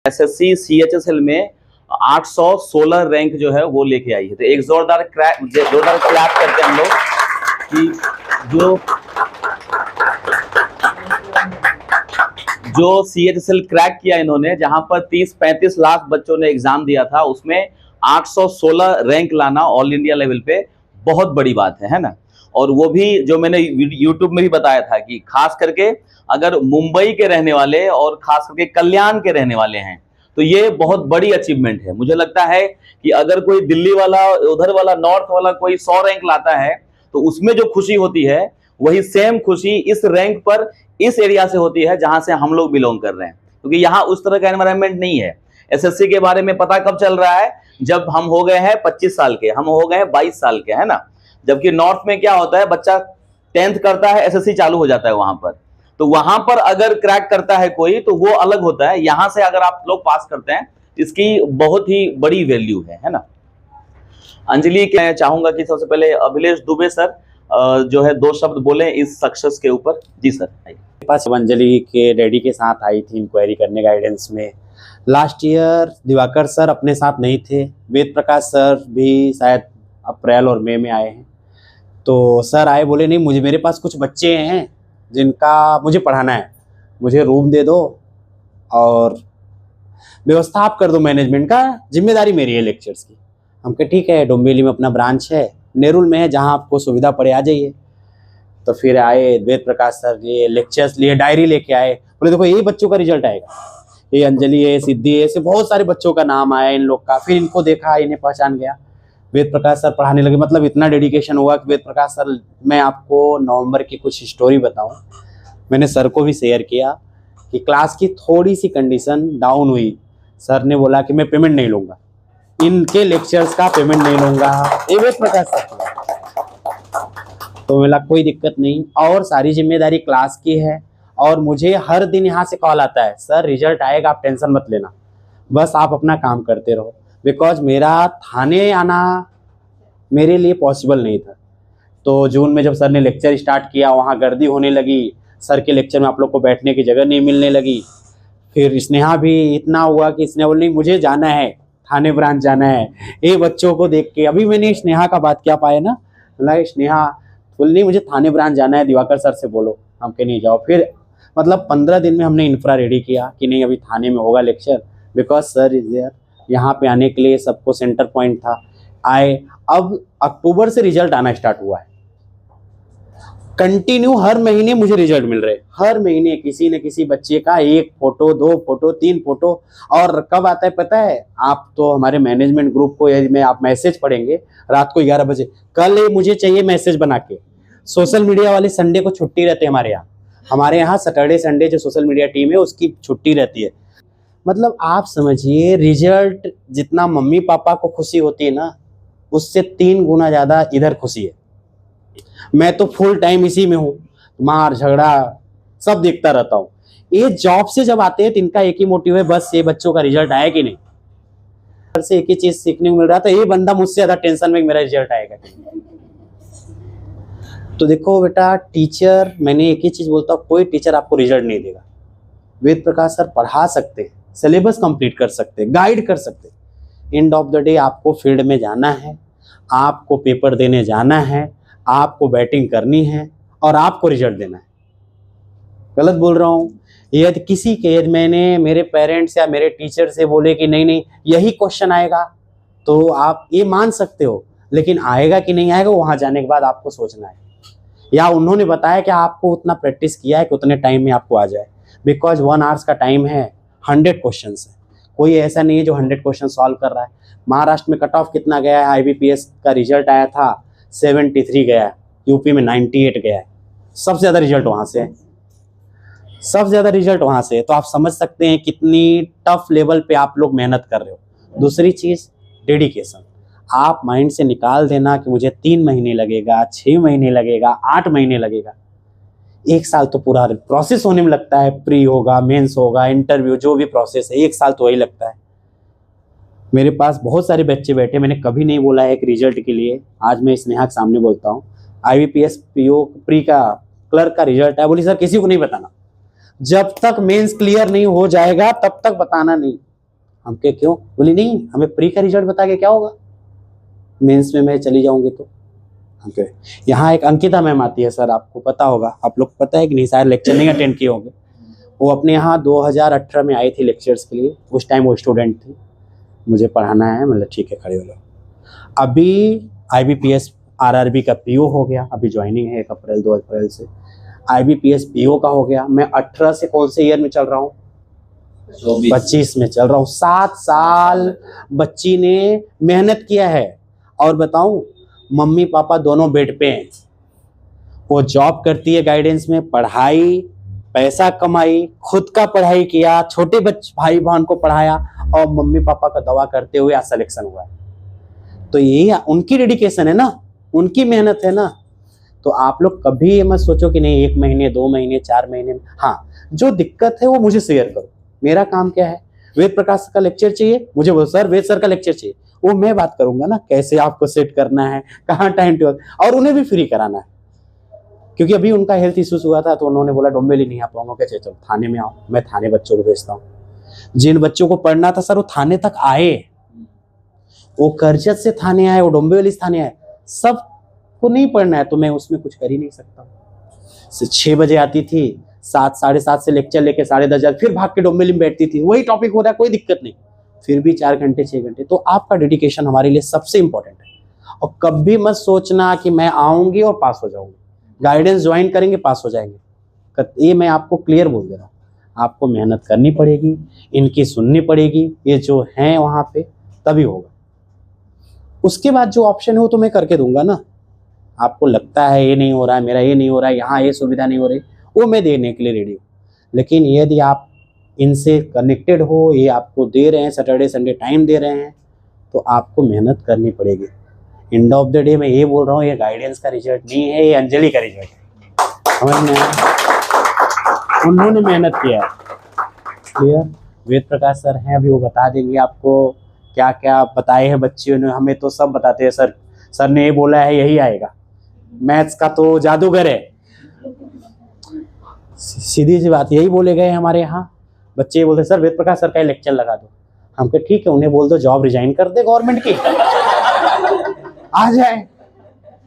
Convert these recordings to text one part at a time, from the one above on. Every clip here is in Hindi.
एसएससी सीएचएसएल में 816 रैंक जो है वो लेके आई है। तो एक जोरदार क्लैप करते हैं हम लोग कि जो सीएचएसएल क्रैक किया इन्होंने, जहां पर 30-35 लाख बच्चों ने एग्जाम दिया था, उसमें 816 रैंक लाना ऑल इंडिया लेवल पे बहुत बड़ी बात है ना। और वो भी जो मैंने यूट्यूब में भी बताया था कि खास करके अगर मुंबई के रहने वाले और खास करके कल्याण के रहने वाले हैं तो ये बहुत बड़ी अचीवमेंट है। मुझे लगता है कि अगर कोई दिल्ली वाला, उधर वाला, नॉर्थ वाला कोई 100 रैंक लाता है तो उसमें जो खुशी होती है वही सेम खुशी इस रैंक पर इस एरिया से होती है जहां से हम लोग बिलोंग कर रहे हैं, क्योंकि यहाँ उस तरह का एनवायरनमेंट नहीं है। एसएससी के बारे में पता कब चल रहा है? जब हम हो गए हैं 25 साल के, हम हो गए हैं 22 साल के, है ना। जबकि नॉर्थ में क्या होता है, बच्चा 10th करता है, एसएससी चालू हो जाता है वहां पर। तो वहां पर अगर क्रैक करता है कोई तो वो अलग होता है। यहां से अगर आप लोग पास करते हैं इसकी बहुत ही बड़ी वैल्यू है ना। अंजलि, मैं चाहूंगा कि सबसे पहले अभिलेष दुबे सर जो है 2 शब्द बोले इस सक्सेस के ऊपर। जी सर। मेरे पास अंजलि के डैडी के साथ आई थी इंक्वायरी करने गाइडेंस में। लास्ट ईयर दिवाकर सर अपने साथ नहीं थे, वेद प्रकाश सर भी शायद अप्रैल और मई में आए हैं। तो सर आए, बोले नहीं मुझे, मेरे पास कुछ बच्चे हैं जिनका मुझे पढ़ाना है, मुझे रूम दे दो और व्यवस्था आप कर दो, मैनेजमेंट का जिम्मेदारी मेरी है लेक्चर्स की। हम कहे ठीक है, डोंबिवली में अपना ब्रांच है, नेरुल में है, जहाँ आपको सुविधा पड़े आ जाइए। तो फिर आए वेद प्रकाश सर, ये लेक्चर्स लिए, डायरी लेके आए, बोले देखो यही बच्चों का रिजल्ट आएगा, ये अंजलि है, सिद्धि है, ऐसे बहुत सारे बच्चों का नाम आया इन लोग का। फिर इनको देखा, इन्हें पहचान गया, वेद प्रकाश सर पढ़ाने लगे। मतलब इतना डेडिकेशन हुआ कि वेद प्रकाश सर, मैं आपको नवंबर की कुछ स्टोरी बताऊं, मैंने सर को भी शेयर किया कि क्लास की थोड़ी सी कंडीशन डाउन हुई, सर ने बोला कि मैं पेमेंट नहीं लूँगा, इनके लेक्चर्स का पेमेंट नहीं लूँगा, ये वेद प्रकाश सर। तो बोला कोई दिक्कत नहीं, और सारी जिम्मेदारी क्लास की है, और मुझे हर दिन यहाँ से कॉल आता है, सर रिजल्ट आएगा, आप टेंशन मत लेना, बस आप अपना काम करते रहो। बिकॉज मेरा थाने आना मेरे लिए पॉसिबल नहीं था। तो जून में जब सर ने लेक्चर स्टार्ट किया, वहाँ गर्दी होने लगी, सर के लेक्चर में आप लोग को बैठने की जगह नहीं मिलने लगी। फिर स्नेहा भी इतना हुआ कि स्नेहा बोली मुझे जाना है, थाने ब्रांच जाना है, ये बच्चों को देख के। अभी मैंने स्नेहा का बात क्या पाया ना, बोला स्नेहा बोली नहीं मुझे थाने ब्रांच जाना है, दिवाकर सर से बोलो, हम कहीं नहीं जाओ। फिर मतलब 15 दिन में हमने इंफ्रा रेडी किया कि नहीं अभी थाने में होगा lecture, because sir is there. यहाँ पे आने के लिए सबको सेंटर पॉइंट था, आए। अब अक्टूबर से रिजल्ट आना स्टार्ट हुआ है, कंटिन्यू हर महीने मुझे रिजल्ट मिल रहे, हर महीने किसी न किसी बच्चे का 1 फोटो, 2 फोटो, 3 फोटो। और कब आता है पता है? आप तो हमारे मैनेजमेंट ग्रुप को यदि में आप मैसेज पढ़ेंगे रात को 11 बजे, कल मुझे चाहिए मैसेज बना के। सोशल मीडिया वाले संडे को छुट्टी रहती है हमारे यहाँ सैटरडे संडे जो सोशल मीडिया टीम है उसकी छुट्टी रहती है। मतलब आप समझिए रिजल्ट जितना मम्मी पापा को खुशी होती है ना, उससे 3 गुना ज़्यादा इधर खुशी है। मैं तो फुल टाइम इसी में हूँ, मार झगड़ा सब देखता रहता हूँ। ये जॉब से जब आते हैं तो इनका एक ही मोटिव है, बस ये बच्चों का रिजल्ट आया कि नहीं। घर से एक ही चीज सीखने को मिल रहा था, ये बंदा मुझसे ज़्यादा टेंशन में मेरा रिजल्ट आएगा। तो देखो बेटा, टीचर, मैंने एक ही चीज बोलता हूँ, कोई टीचर आपको रिजल्ट नहीं देगा। वेद प्रकाश सर पढ़ा सकते हैं, सिलेबस कंप्लीट कर सकते हैं, गाइड कर सकते हैं। एंड ऑफ द डे आपको फील्ड में जाना है, आपको पेपर देने जाना है, आपको बैटिंग करनी है और आपको रिजल्ट देना है। गलत बोल रहा हूँ? यदि किसी के, यदि मैंने मेरे पेरेंट्स या मेरे टीचर से बोले कि नहीं नहीं यही क्वेश्चन आएगा, तो आप ये मान सकते हो, लेकिन आएगा कि नहीं आएगा वहाँ जाने के बाद आपको सोचना है। या उन्होंने बताया कि आपको उतना प्रैक्टिस किया है कि उतने टाइम में आपको आ जाए। बिकॉज 1 आवर्स का टाइम है, 100 क्वेश्चन है, कोई ऐसा नहीं है जो 100 क्वेश्चन सॉल्व कर रहा है। महाराष्ट्र में कट ऑफ कितना गया है? IBPS का रिजल्ट आया था 73 गया है, यूपी में 98 गया है। सबसे ज़्यादा रिजल्ट वहाँ से है, सबसे ज़्यादा रिजल्ट वहाँ से है। तो आप समझ सकते हैं कितनी टफ लेवल पे आप लोग मेहनत कर रहे हो। दूसरी चीज़ डेडिकेशन, आप माइंड से निकाल देना कि मुझे 3 महीने लगेगा, 6 महीने लगेगा, 8 महीने लगेगा। 1 साल तो पूरा प्रोसेस होने में लगता है, प्री होगा, मेंस होगा, इंटरव्यू, जो भी प्रोसेस है 1 साल तो वही लगता है। मेरे पास बहुत सारे बच्चे बैठे, मैंने कभी नहीं बोला है एक रिजल्ट के लिए, आज मैं स्नेहा के सामने बोलता हूँ। IBPS PO प्री का क्लर्क का रिजल्ट है, बोली सर किसी को नहीं बताना, जब तक मेंस क्लियर नहीं हो जाएगा तब तक बताना नहीं। हम कहे क्यों? बोली नहीं, हमें प्री का रिजल्ट बता के क्या होगा, मेंस में मैं चली जाऊंगी तो। हम कहे यहाँ एक अंकिता मैम आती है सर, आपको पता होगा, आप लोग पता है कि नहीं, शायद लेक्चर नहीं अटेंड किए होंगे। वो अपने यहाँ 2018 में आई थी लेक्चर्स के लिए, उस टाइम वो स्टूडेंट थी, मुझे पढ़ाना है, मतलब ठीक है खड़े हो लो। अभी IBPS RRB का PO हो गया, अभी ज्वाइनिंग है 1 अप्रैल 2 अप्रैल से। IBPS PO का हो गया। मैं 18 से कौन से ईयर में चल रहा हूँ? 25 में चल रहा हूँ। 7 साल बच्ची ने मेहनत किया है। और बताऊं, मम्मी पापा दोनों बेड पे हैं। वो जॉब करती है गाइडेंस में, पढ़ाई, पैसा कमाई, खुद का पढ़ाई किया, छोटे बच्चे भाई बहन को पढ़ाया, और मम्मी पापा का दवा करते हुए आज सिलेक्शन हुआ। तो ये उनकी डेडिकेशन है ना, उनकी मेहनत है ना। तो आप लोग कभी ये मत सोचो कि नहीं 1 महीने 2 महीने 4 महीने में। हाँ, जो दिक्कत है वो मुझे शेयर करो। मेरा काम क्या है? वेद प्रकाश का लेक्चर चाहिए, मुझे बोलो सर वेद सर का लेक्चर चाहिए, वो मैं बात करूंगा ना, कैसे आपको सेट करना है, कहाँ टाइम टेबल, और उन्हें भी फ्री कराना है। क्योंकि अभी उनका हेल्थ इश्यूज हुआ था तो उन्होंने बोला डोंबिवली नहीं आ पाऊंगा, कैसे? चलो थाने में आओ, मैं थाने बच्चों को भेजता हूँ। जिन बच्चों को पढ़ना था सर वो थाने तक आए, वो करजत से थाने आए, वो डोंबिवली थाने आए। सब को नहीं पढ़ना है तो मैं उसमें कुछ कर ही नहीं सकता। 6 बजे आती थी, 7 साढ़े 7 से लेक्चर लेके 10:30 फिर भाग के डोंबिवली में बैठती थी, वही टॉपिक हो रहा है, कोई दिक्कत नहीं, फिर भी 4 घंटे 6 घंटे। तो आपका डेडिकेशन हमारे लिए सबसे इंपॉर्टेंट है। और कभी मत सोचना कि मैं आऊंगी और पास हो जाऊंगी, गाइडेंस ज्वाइन करेंगे पास हो जाएंगे, ये मैं आपको क्लियर बोल दे रहा हूँ। आपको मेहनत करनी पड़ेगी, इनकी सुननी पड़ेगी, ये जो हैं वहाँ पे, तभी होगा। उसके बाद जो ऑप्शन है वो तो मैं करके दूंगा ना। आपको लगता है ये नहीं हो रहा है, मेरा ये नहीं हो रहा है, यहाँ ये सुविधा नहीं हो रही, वो मैं देने के लिए रेडी हूँ। लेकिन यदि आप इनसे कनेक्टेड हो, ये आपको दे रहे हैं, सैटरडे संडे टाइम दे रहे हैं, तो आपको मेहनत करनी पड़ेगी। एंड ऑफ द डे मैं ये बोल रहा हूँ, ये गाइडेंस का रिजल्ट नहीं है, ये अंजलि का रिजल्ट है। समझ में आया? उन्होंने मेहनत किया है। क्लियर? वेद प्रकाश सर हैं, अभी वो बता देंगे आपको क्या क्या बताए हैं बच्चियों ने। हमें तो सब बताते हैं सर, सर ने ये बोला है यही आएगा, मैथ्स का तो जादूगर है। सीधी सी बात, यही बोले गए हमारे यहाँ। बच्चे ये बोलते सर वेद प्रकाश सर का लेक्चर लगा दो। हम कहे ठीक है, उन्हें बोल दो जॉब रिजाइन कर दे गवर्नमेंट की, आ जाए।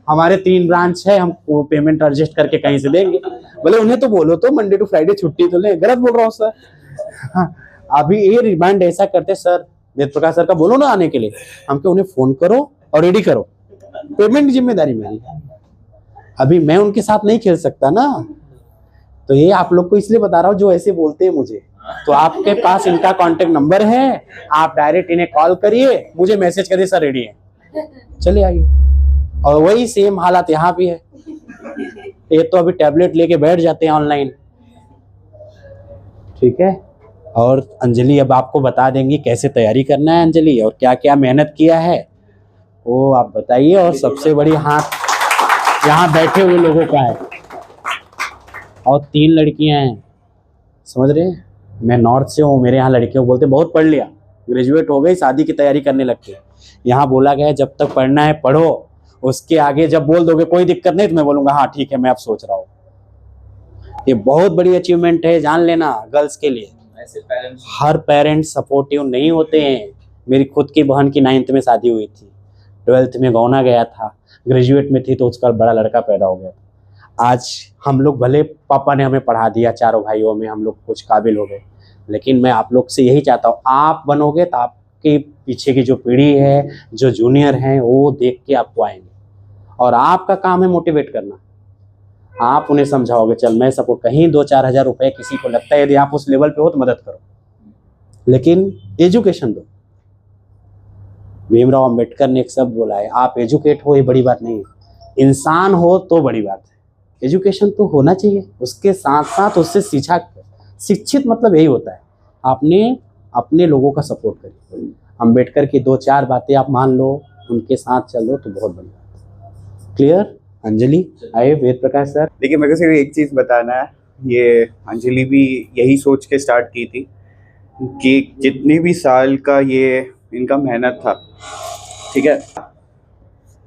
हमारे 3 ब्रांच है, हम पेमेंट एडजस्ट करके कहीं से देंगे। बोले उन्हें तो बोलो तो मंडे टू फ्राइडे छुट्टी तो ले। गलत बोल रहा हूँ सर? हाँ, अभी ये रिमाइंड ऐसा करते सर वेद प्रकाश सर का बोलो ना आने के लिए, हम कहे उन्हें फोन करो और रेडी करो, पेमेंट की जिम्मेदारी मेरी। अभी मैं उनके साथ नहीं खेल सकता ना, तो ये आप लोग को इसलिए बता रहा हूँ जो ऐसे बोलते हैं मुझे। तो आपके पास इनका कांटेक्ट नंबर है, आप डायरेक्ट इन्हें कॉल करिए, मुझे मैसेज करिए सर रेडी है, चले आइए। और वही सेम हालत यहाँ भी है। ये तो अभी टैबलेट लेके बैठ जाते हैं ऑनलाइन, ठीक है। और अंजलि अब आपको बता देंगी कैसे तैयारी करना है अंजलि, और क्या क्या मेहनत किया है वो आप बताइए। और सबसे बड़ी हाथ यहाँ बैठे हुए लोगों का है, और 3 लड़कियां हैं, समझ रहे हैं। मैं नॉर्थ से हूँ, मेरे यहाँ लड़कियों बोलते बहुत पढ़ लिया, ग्रेजुएट हो गई, शादी की तैयारी करने लगते। यहाँ बोला गया है जब तक पढ़ना है पढ़ो, उसके आगे जब बोल दोगे कोई दिक्कत नहीं तो मैं बोलूँगा हाँ ठीक है मैं अब सोच रहा हूँ। ये बहुत बड़ी अचीवमेंट है, जान लेना गर्ल्स के लिए। ऐसे पेरेंट्स, हर पेरेंट सपोर्टिव नहीं होते हैं। मेरी खुद की बहन की 9th में शादी हुई थी, 12th में गौना गया था, ग्रेजुएट में थी तो उसका बड़ा लड़का पैदा हो गया था। आज हम लोग भले पापा ने हमें पढ़ा दिया, चारों भाइयों में हम लोग कुछ काबिल हो गए, लेकिन मैं आप लोग से यही चाहता हूँ, आप बनोगे तो आपके पीछे की जो पीढ़ी है, जो जूनियर हैं, वो देख के आपको आएंगे। और आपका काम है मोटिवेट करना। आप उन्हें समझाओगे चल मैं सपोर्ट, कहीं 2-4 हज़ार रुपए किसी को लगता है, यदि आप उस लेवल पे हो तो मदद करो, लेकिन एजुकेशन दो। भीमराव अंबेडकर ने एक शब्द बोला है, आप एजुकेट हो ये बड़ी बात नहीं है, इंसान हो तो बड़ी बात है। एजुकेशन तो होना चाहिए, उसके साथ साथ उससे शिक्षित मतलब यही होता है, आपने अपने लोगों का सपोर्ट करिए। अंबेडकर की 2-4 बातें आप मान लो, उनके साथ चलो तो बहुत बड़ी बात। क्लियर? अंजलि आए, वेद प्रकाश सर। देखिए मेरे को सिर्फ एक चीज़ बताना है, ये अंजलि भी यही सोच के स्टार्ट की थी कि जितने भी साल का ये इनका मेहनत था, ठीक है,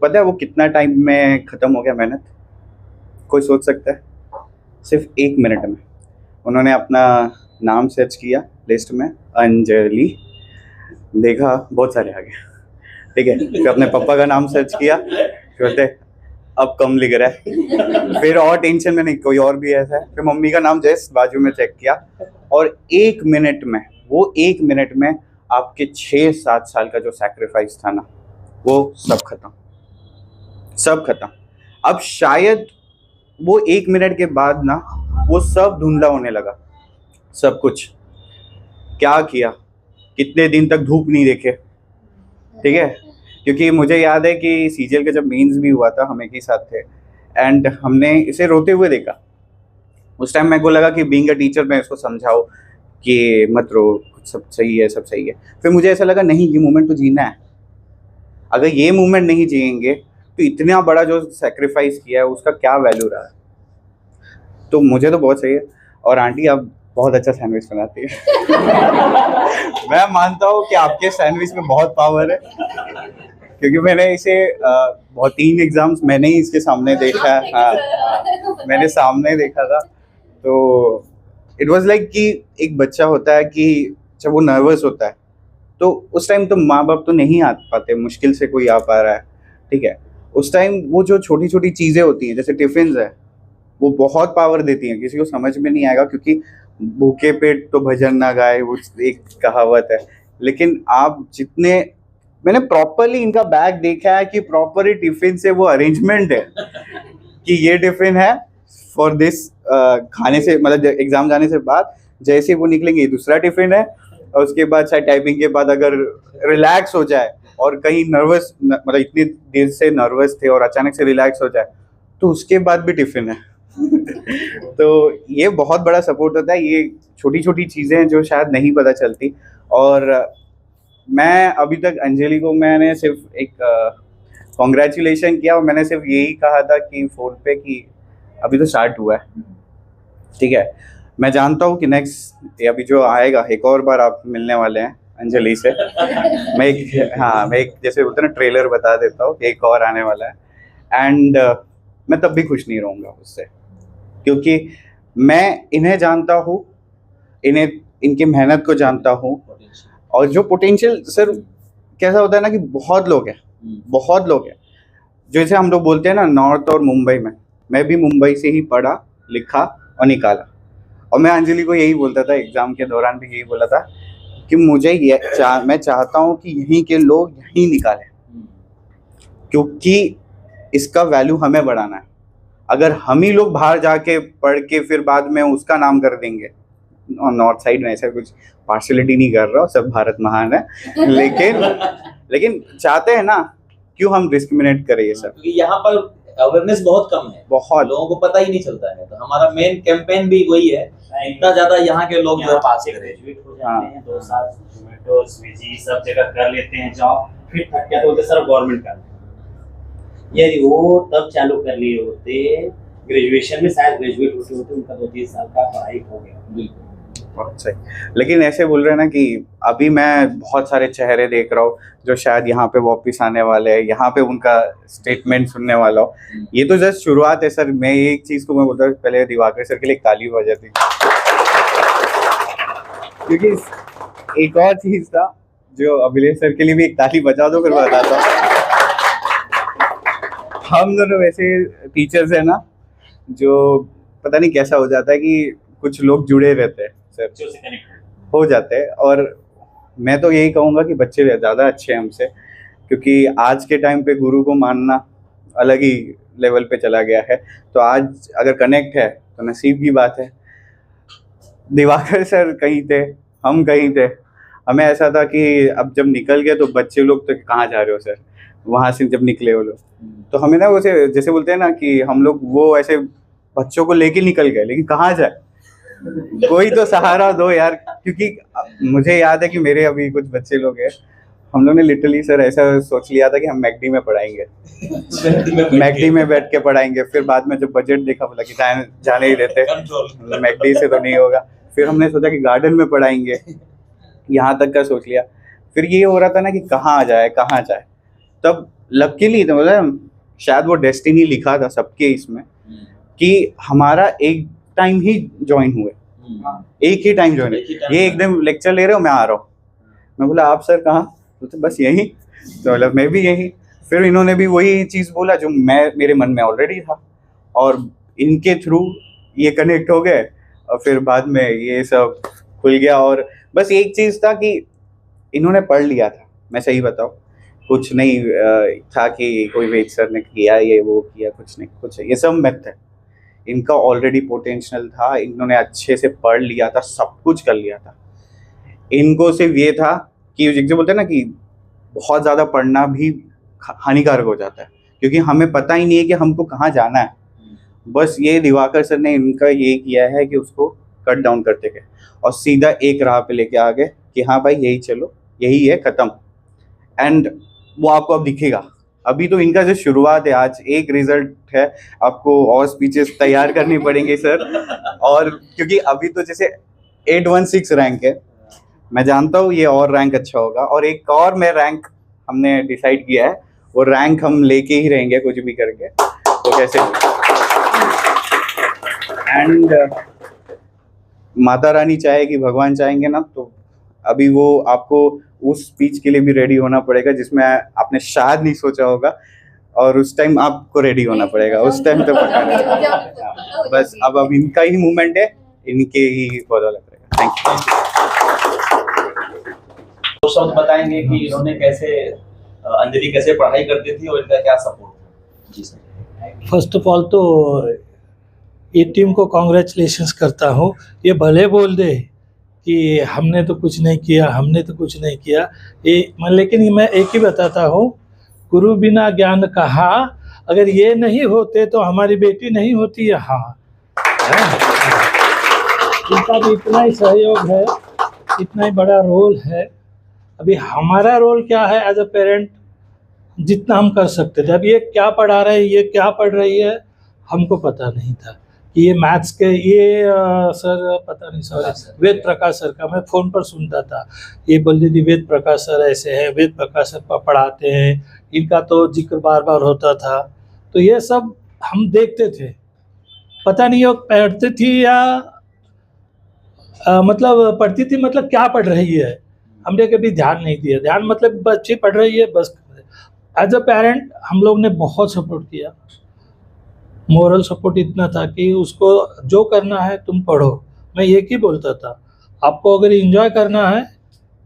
पता है वो कितना टाइम में ख़त्म हो गया मेहनत? कोई सोच सकता है? सिर्फ 1 मिनट में उन्होंने अपना नाम सर्च किया लिस्ट में, अंजलि, देखा बहुत सारे आ गए, ठीक है। फिर अपने पापा का नाम सर्च किया, फिर बोलते अब कम लिख रहा है, फिर और टेंशन में, नहीं कोई और भी ऐसा है। फिर मम्मी का नाम जस्ट बाजू में चेक किया, और 1 मिनट में, वो 1 मिनट में आपके 6-7 साल का जो सैक्रिफाइस था ना, वो सब खत्म, सब खत्म। अब शायद वो 1 मिनट के बाद ना वो सब धुंधला होने लगा, सब कुछ। क्या किया, कितने दिन तक धूप नहीं देखे, ठीक है। क्योंकि मुझे याद है कि सीजीएल का जब मेंस भी हुआ था, हम एक ही साथ थे, एंड हमने इसे रोते हुए देखा। उस टाइम मेरे को लगा कि बीइंग अ टीचर मैं इसको समझाऊं कि मत रो, सब सही है, सब सही है। फिर मुझे ऐसा लगा नहीं, ये मोमेंट तो जीना है। अगर ये मोमेंट नहीं जिएंगे तो इतना बड़ा जो सेक्रीफाइस किया है उसका क्या वैल्यू रहा है। तो मुझे तो बहुत सही है। और आंटी आप बहुत अच्छा सैंडविच बनाती है। मैं मानता हूँ कि आपके सैंडविच में बहुत पावर है, क्योंकि मैंने इसे बहुत 3 एग्जाम्स मैंने ही इसके सामने देखा है। हाँ, मैंने सामने देखा था। तो इट वाज लाइक कि एक बच्चा होता है कि जब वो नर्वस होता है तो उस टाइम तो माँ बाप तो नहीं आ पाते, मुश्किल से कोई आ पा रहा है, ठीक है। उस टाइम वो जो छोटी छोटी चीज़ें होती हैं, जैसे टिफिन है, वो बहुत पावर देती हैं। किसी को समझ में नहीं आएगा, क्योंकि भूखे पेट तो भजन ना गाए, वो एक कहावत है। लेकिन आप जितने, मैंने प्रॉपरली इनका बैग देखा है कि प्रॉपरली टिफिन से वो अरेंजमेंट है कि ये टिफिन है फॉर दिस, खाने से मतलब एग्जाम जाने से बाद जैसे वो निकलेंगे दूसरा टिफिन है, और उसके बाद शायद टाइपिंग के बाद अगर रिलैक्स हो जाए और कहीं नर्वस, मतलब इतनी देर से नर्वस थे और अचानक से रिलैक्स हो जाए तो उसके बाद भी टिफिन है। तो ये बहुत बड़ा सपोर्ट होता है। ये छोटी छोटी चीज़ें जो शायद नहीं पता चलती। और मैं अभी तक अंजलि को मैंने सिर्फ एक कॉन्ग्रेचुलेशन किया, और मैंने सिर्फ यही कहा था कि फ़ोन पे कि अभी तो स्टार्ट हुआ है, ठीक है। मैं जानता हूँ कि नेक्स्ट अभी जो आएगा, एक और बार आप मिलने वाले हैं अंजलि से। मैं एक जैसे बोलते हैं ना ट्रेलर बता देता हूँ, एक और आने वाला है। एंड मैं तब भी खुश नहीं रहूँगा उससे, क्योंकि मैं इन्हें जानता हूँ, इन्हें इनकी मेहनत को जानता हूँ, और जो पोटेंशियल सर कैसा होता है ना कि बहुत लोग हैं जैसे हम लोग बोलते हैं ना नॉर्थ और मुंबई में। मैं भी मुंबई से ही पढ़ा, लिखा और निकाला, और मैं अंजलि को यही बोलता था, एग्ज़ाम के दौरान भी यही बोला था कि मुझे मैं चाहता हूँ कि यहीं के लोग यहीं निकालें, क्योंकि इसका वैल्यू हमें बढ़ाना है। अगर हम ही लोग बाहर जाके पढ़ के फिर बाद में उसका नाम कर देंगे, और नॉर्थ साइड में ऐसा कुछ पार्शलिटी नहीं कर रहा हूँ, सब भारत महान है, लेकिन चाहते हैं ना, क्यों हम डिस्क्रिमिनेट करें ये सब। क्योंकि यहाँ पर अवेयरनेस बहुत कम है, बहुत लोगों को पता ही नहीं चलता है। तो हमारा मेन कैंपेन भी वही है, इतना ज्यादा यहाँ के लोग जो पास करें। ग्रेजुएट हो जाते हैं 2 साल, जोमेटो स्विगी सब जगह कर लेते हैं जॉब, फिर थक गया तो बोलते सर गवर्नमेंट का। यदि वो तब चालू कर लिए होते ग्रेजुएशन में, शायद ग्रेजुएट होते होते उनका 2-3 साल का पढ़ाई हो गया। बिल्कुल बहुत सही। लेकिन ऐसे बोल रहे हैं ना कि अभी मैं बहुत सारे चेहरे देख रहा हूँ जो शायद यहाँ पे वापस आने वाले हैं, यहाँ पे उनका स्टेटमेंट सुनने वाला हूँ। ये तो जस्ट शुरुआत है सर। मैं एक चीज़ को मैं बोलता हूँ, पहले दिवाकर सर के लिए ताली बजाती, क्योंकि एक और चीज़ था जो अभिलेख सर के लिए भी एक ताली बजा दो, फिर बताता हूँ। हम दोनों वैसे टीचर्स हैं ना, जो पता नहीं कैसा हो जाता है कि कुछ लोग जुड़े रहते हैं सर, जो से कनेक्ट हो जाते हैं। और मैं तो यही कहूँगा कि बच्चे ज़्यादा अच्छे हैं हमसे, क्योंकि आज के टाइम पे गुरु को मानना अलग ही लेवल पे चला गया है। तो आज अगर कनेक्ट है तो नसीब की बात है। दिवाकर सर कहीं थे, हम कहीं थे। हमें ऐसा था कि अब जब निकल गए तो बच्चे लोग तो कहाँ जा रहे हो सर, वहाँ से जब निकले वो लोग, तो हमें ना वैसे जैसे बोलते हैं ना कि हम लोग वो ऐसे बच्चों को लेके निकल गए, लेकिन कहाँ जाए, कोई तो सहारा दो यार। क्योंकि मुझे याद है कि मेरे अभी कुछ बच्चे लोग हैं, हम लोग ने लिटरली सर ऐसा सोच लिया था कि हम मैकडी में पढ़ाएंगे, मैकडी में बैठ के पढ़ाएंगे। फिर बाद में जब बजट देखा, बोला कि जाने ही देते, मैकडी से तो नहीं होगा। फिर हमने सोचा कि गार्डन में पढ़ाएंगे, यहाँ तक का सोच लिया। फिर ये हो रहा था ना कि कहाँ जाए। तब लकीली तो मतलब शायद वो डेस्टिनी लिखा था सबके इसमें कि हमारा एक टाइम ही ज्वाइन हुए, एक ही टाइम ज्वाइन। ये एकदम लेक्चर ले रहे हो, मैं आ रहा हूँ, मैं बोला आप सर कहाँ? तो बस यहीं। तो बोला मैं भी यहीं। फिर इन्होंने भी वही चीज़ बोला जो मेरे मन में ऑलरेडी था, और इनके थ्रू ये कनेक्ट हो गए, और फिर बाद में ये सब खुल गया। और बस एक चीज़ था कि इन्होंने पढ़ लिया था, मैं सही बताऊँ, कुछ नहीं था कि कोई वेद सर ने किया ये वो किया, कुछ नहीं, कुछ ये सब मिथ है। इनका ऑलरेडी पोटेंशियल था, इन्होंने अच्छे से पढ़ लिया था, सब कुछ कर लिया था। इनको सिर्फ ये था कि जो बोलते हैं ना कि बहुत ज़्यादा पढ़ना भी हानिकारक हो जाता है, क्योंकि हमें पता ही नहीं है कि हमको कहाँ जाना है। बस ये दिवाकर सर ने इनका ये किया है कि उसको कट डाउन करते गए और सीधा एक राह पे लेके आ गए कि हाँ भाई यही चलो, यही है, ख़त्म। एंड वो आपको अब दिखेगा। अभी तो इनका जो शुरुआत है, आज एक रिजल्ट है, आपको और स्पीचेस तैयार करनी पड़ेंगे सर। और क्योंकि अभी तो जैसे 816 रैंक है, मैं जानता हूँ ये और रैंक अच्छा होगा, और एक और मैं रैंक हमने डिसाइड किया है, वो रैंक हम लेके ही रहेंगे कुछ भी करके, तो कैसे। एंड माता रानी चाहेगी, भगवान चाहेंगे ना, तो अभी वो आपको उस स्पीच के लिए भी रेडी होना पड़ेगा जिसमें आपने शायद नहीं सोचा होगा, और उस टाइम आपको रेडी होना पड़ेगा, उस टाइम तो पक्का नहीं। बस अब इनका ही मूवमेंट है, इनके ही फॉलो करेगा। Thank you. तो शब्द बताएंगे कि इन्होंने कैसे, अंजलि कैसे पढ़ाई करती थी और इनका क्या सपोर्ट था? जी सर। फर्स्ट ऑफ ऑल तो ये टीम को कॉन्ग्रेचुलेशंस करता हूँ। ये भले बोल दे कि हमने तो कुछ नहीं किया, हमने तो कुछ नहीं किया, लेकिन मैं एक ही बताता हूँ, गुरु बिना ज्ञान कहा, अगर ये नहीं होते तो हमारी बेटी नहीं होती यहाँ। इनका भी इतना ही सहयोग है, इतना ही बड़ा रोल है। अभी हमारा रोल क्या है एज अ पेरेंट, जितना हम कर सकते थे। अब ये क्या पढ़ा रहे हैं, ये क्या पढ़ रही है, हमको पता नहीं था कि ये मैथ्स के ये सर पता नहीं, सॉरी, वेद प्रकाश सर का मैं फ़ोन पर सुनता था, ये बोलती थी वेद प्रकाश सर ऐसे हैं, वेद प्रकाश सर पढ़ाते हैं, इनका तो जिक्र बार बार होता था। तो ये सब हम देखते थे, पता नहीं वो पढ़ती थी या मतलब पढ़ती थी, मतलब क्या पढ़ रही है, हमने कभी ध्यान नहीं दिया। ध्यान मतलब बच्ची पढ़ रही है बस। एज अ पेरेंट हम लोग ने बहुत सपोर्ट किया, मोरल सपोर्ट इतना था कि उसको जो करना है तुम पढ़ो। मैं एक ही बोलता था, आपको अगर एंजॉय करना है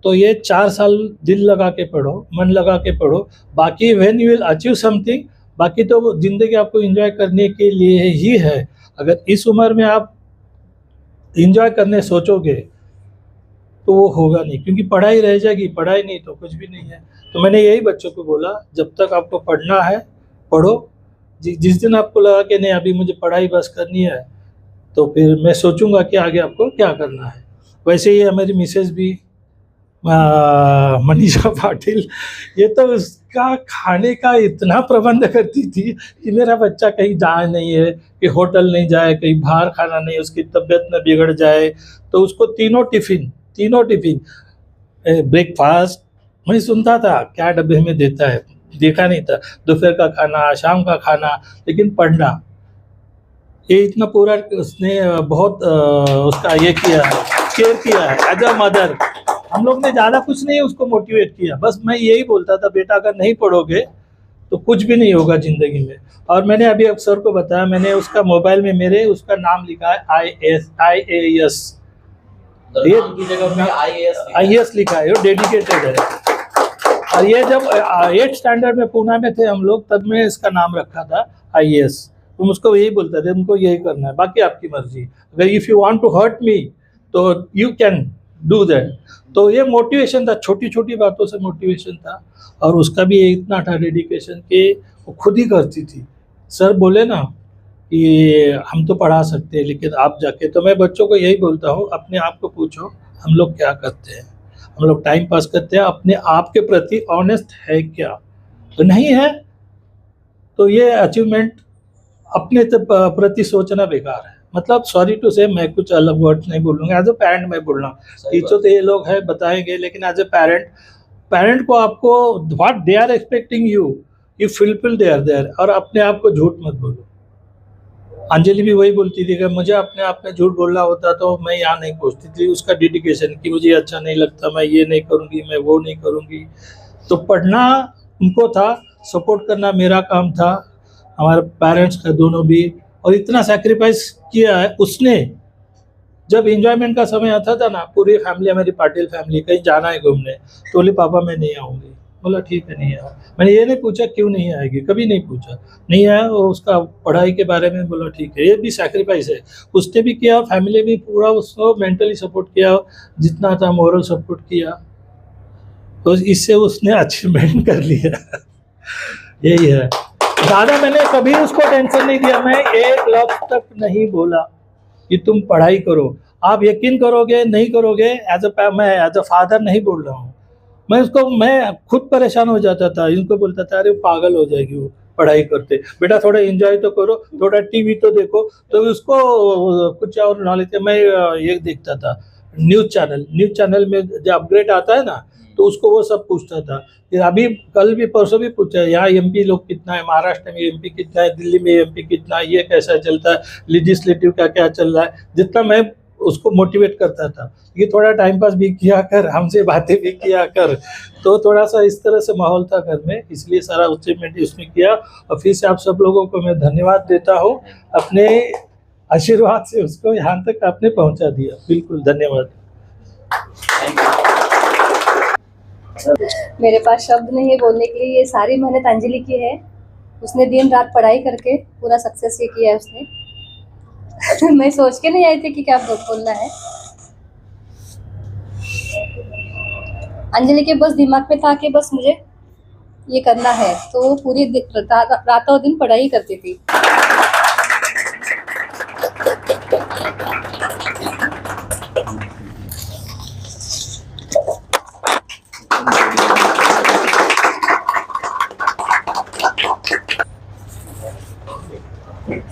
तो ये 4 साल दिल लगा के पढ़ो, मन लगा के पढ़ो, बाकी when you will achieve something, बाकी तो ज़िंदगी आपको एंजॉय करने के लिए ही है। अगर इस उम्र में आप एंजॉय करने सोचोगे तो वो होगा नहीं, क्योंकि पढ़ाई रह जाएगी, पढ़ाई नहीं तो कुछ भी नहीं है। तो मैंने यही बच्चों को बोला, जब तक आपको पढ़ना है पढ़ो, जिस दिन आपको लगा कि नहीं अभी मुझे पढ़ाई बस करनी है, तो फिर मैं सोचूंगा कि आगे आपको क्या करना है। वैसे ही हमारी मिसेज भी मनीषा पाटिल, ये तो उसका खाने का इतना प्रबंध करती थी कि मेरा बच्चा कहीं जाए नहीं है, कि होटल नहीं जाए, कहीं बाहर खाना नहीं, उसकी तबीयत न बिगड़ जाए। तो उसको तीनों टिफ़िन ब्रेकफास्ट मैं सुनता था क्या डब्बे में देता है, देखा नहीं था, दोपहर का खाना, शाम का खाना, लेकिन पढ़ना ये इतना पूरा उसने बहुत उसका ये किया है, केयर किया है एज अ मदर। हम लोग ने ज़्यादा कुछ नहीं उसको मोटिवेट किया, बस मैं यही बोलता था बेटा अगर नहीं पढ़ोगे तो कुछ भी नहीं होगा ज़िंदगी में। और मैंने अभी अफसर को बताया, मैंने उसका मोबाइल में मेरे उसका नाम लिखा है IAS, ये की जगह पे IAS लिखा है, वो डेडिकेटेड है। और ये जब 8th स्टैंडर्ड में पूना में थे हम लोग, तब मैं इसका नाम रखा था IAS। तुम उसको यही बोलते थे, तुमको यही करना है, बाकी आपकी मर्जी, अगर if you want to hurt me तो यू कैन डू दैट। तो ये मोटिवेशन था, छोटी छोटी बातों से मोटिवेशन था। और उसका भी इतना था डेडिकेशन कि वो खुद ही करती थी। सर बोले ना कि हम तो पढ़ा सकते हैं लेकिन आप जाके, तो मैं बच्चों को यही बोलता हूँ, अपने आप को पूछो हम लोग क्या करते हैं। हम लोग टाइम पास करते हैं, अपने आप के प्रति ऑनेस्ट है क्या, तो नहीं है तो ये अचीवमेंट अपने प्रति सोचना बेकार है। मतलब सॉरी टू से, मैं कुछ अलग वर्ड्स नहीं बोलूँगा, एज अ पेरेंट मैं बोल रहा हूँ। टीचर तो ये लोग हैं बताएंगे, लेकिन एज ए पेरेंट को आपको what they are expecting you fulfil there और अपने आप को झूठ मत बोलो। अंजलि भी वही बोलती थी कि मुझे अपने आप में झूठ बोलना होता तो मैं यहाँ नहीं पहुँचती थी। उसका डेडिकेशन कि मुझे अच्छा नहीं लगता, मैं ये नहीं करूँगी, मैं वो नहीं करूँगी। तो पढ़ना उनको था, सपोर्ट करना मेरा काम था, हमारे पेरेंट्स का दोनों भी। और इतना सेक्रीफाइस किया है उसने। जब एंजॉयमेंट का समय आता था ना, पूरी फैमिली, हमारी पाटिल फैमिली, कहीं जाना है घूमने, तो बोली पापा मैं नहीं आऊँगी। बोला ठीक है नहीं आओ। मैंने ये नहीं पूछा क्यों नहीं आएगी, कभी नहीं पूछा, नहीं आया। और उसका पढ़ाई के बारे में बोला ठीक है। ये भी सैक्रिफाइस है, उसने भी किया, फैमिली भी पूरा उसको मेंटली सपोर्ट किया, जितना था मोरल सपोर्ट किया। तो इससे उसने अचीवमेंट कर लिया। यही है। ज़्यादा मैंने कभी उसको टेंशन नहीं दिया। मैं एक लफ्ज़ तक नहीं बोला कि तुम पढ़ाई करो। आप यकीन करोगे नहीं करोगे, मैं एज अ फादर नहीं बोल रहा हूँ। मैं खुद परेशान हो जाता था, इनको बोलता था अरे पागल हो जाएगी वो पढ़ाई करते, बेटा थोड़ा एंजॉय तो करो, थोड़ा टीवी तो देखो। तो उसको कुछ और नॉलेज। मैं ये देखता था न्यूज़ चैनल में जो अपग्रेड आता है ना, तो उसको वो सब पूछता था। फिर अभी कल भी परसों भी पूछा यहाँ एमपी लोग कितना है, महाराष्ट्र में एमपी कितना है, दिल्ली में एमपी कितना है, ये कैसा चलता है, लेजिस्लेटिव का क्या चल रहा है। जितना मैं उसको मोटिवेट करता था कि थोड़ा टाइम पास भी किया कर, हमसे बातें भी किया कर। तो थोड़ा सा इस तरह से माहौल था घर में, इसलिए सारा अचीवमेंट उसमें किया। और फिर से आप सब लोगों को मैं धन्यवाद देता हूँ, अपने आशीर्वाद से उसको यहाँ तक आपने पहुँचा दिया। बिल्कुल धन्यवाद। मेरे पास शब्द नहीं है बोलने के लिए। ये सारी मेहनत अंजलि की है। उसने दिन रात पढ़ाई करके पूरा सक्सेस ये किया है उसने। मैं सोच के नहीं आई थी कि क्या बोलना है। अंजलि के बस दिमाग में था कि बस मुझे ये करना है, तो वो पूरी रातों दिन पढ़ाई करती थी।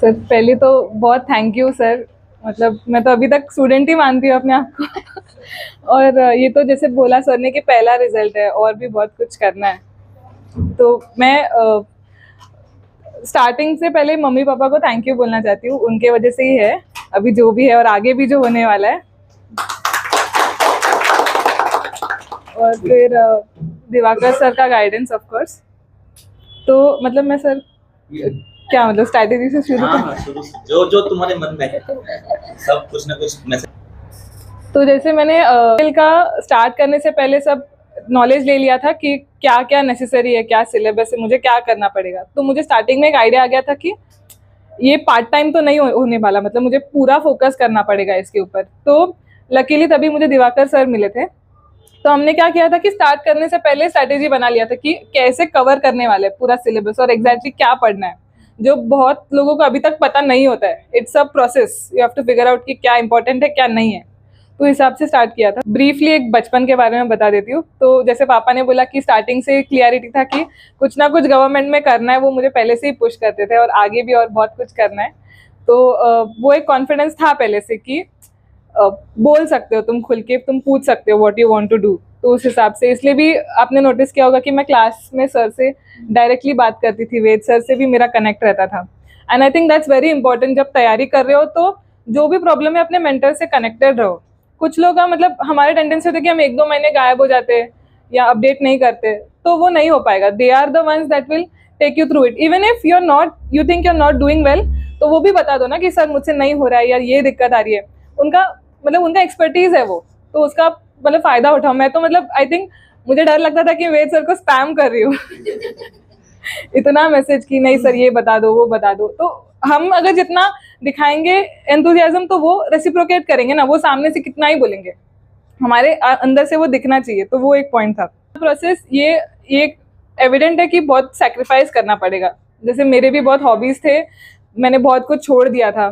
सर पहले तो बहुत थैंक यू सर। मतलब मैं तो अभी तक स्टूडेंट ही मानती हूँ अपने आप को। और ये तो जैसे बोला सर ने कि पहला रिजल्ट है और भी बहुत कुछ करना है। तो मैं स्टार्टिंग से पहले मम्मी पापा को थैंक यू बोलना चाहती हूँ। उनके वजह से ही है अभी जो भी है और आगे भी जो होने वाला है। और फिर दिवाकर सर का गाइडेंस ऑफ कोर्स। तो मतलब मैं सर क्या मतलब स्ट्रैटेजी से शुरू शुरू से जो तुम्हारे मन में है सब कुछ ना कुछ मैसेज। तो जैसे मैंने का स्टार्ट करने से पहले सब नॉलेज ले लिया था कि क्या क्या नेसेसरी है, क्या सिलेबस है, मुझे क्या करना पड़ेगा। तो मुझे स्टार्टिंग में एक आइडिया आ गया था कि ये पार्ट टाइम तो नहीं होने वाला, मतलब मुझे पूरा फोकस करना पड़ेगा इसके ऊपर। तो लकीली तभी मुझे दिवाकर सर मिले थे। तो हमने क्या किया था कि स्टार्ट करने से पहले स्ट्रैटेजी बना लिया था कि कैसे कवर करने वाले पूरा सिलेबस और एग्जैक्टली क्या पढ़ना है, जो बहुत लोगों को अभी तक पता नहीं होता है। It's a process, you have to figure out कि क्या इंपॉर्टेंट है क्या नहीं है। तो हिसाब से स्टार्ट किया था। ब्रीफली एक बचपन के बारे में बता देती हूँ। तो जैसे पापा ने बोला कि स्टार्टिंग से क्लियरिटी था कि कुछ ना कुछ गवर्नमेंट में करना है, वो मुझे पहले से ही पुश करते थे और आगे भी और बहुत कुछ करना है। तो वो एक कॉन्फिडेंस था पहले से कि बोल सकते हो तुम खुल के, तुम पूछ सकते हो what you want to do. तो उस हिसाब से इसलिए भी आपने नोटिस किया होगा कि मैं क्लास में सर से डायरेक्टली बात करती थी, वेद सर से भी मेरा कनेक्ट रहता था। And I think that's very important. जब तैयारी कर रहे हो तो जो भी प्रॉब्लम है अपने मेंटर से कनेक्टेड रहो। कुछ लोग का मतलब हमारे टेंडेंसी होती है कि हम 1-2 महीने गायब हो जाते या अपडेट नहीं करते, तो वो नहीं हो पाएगा। They are the ones that will take you through it. Even if you think you are not doing well, तो वो भी बता दो ना कि सर मुझसे नहीं हो रहा है या ये दिक्कत आ रही है। उनका एक्सपर्टीज है वो, तो उसका मतलब फायदा उठाओ। मैं तो मतलब आई थिंक मुझे डर लगता था कि वेद सर को स्पैम कर रही हूँ इतना मैसेज की नहीं सर ये बता दो वो बता दो। तो हम अगर जितना दिखाएंगे एंथुसियाज्म तो वो रेसिप्रोकेट करेंगे ना, वो सामने से कितना ही बोलेंगे, हमारे अंदर से वो दिखना चाहिए। तो वो एक पॉइंट था। प्रोसेस ये एविडेंट है कि बहुत सैक्रिफाइस करना पड़ेगा। जैसे मेरे भी बहुत हॉबीज थे, मैंने बहुत कुछ छोड़ दिया था,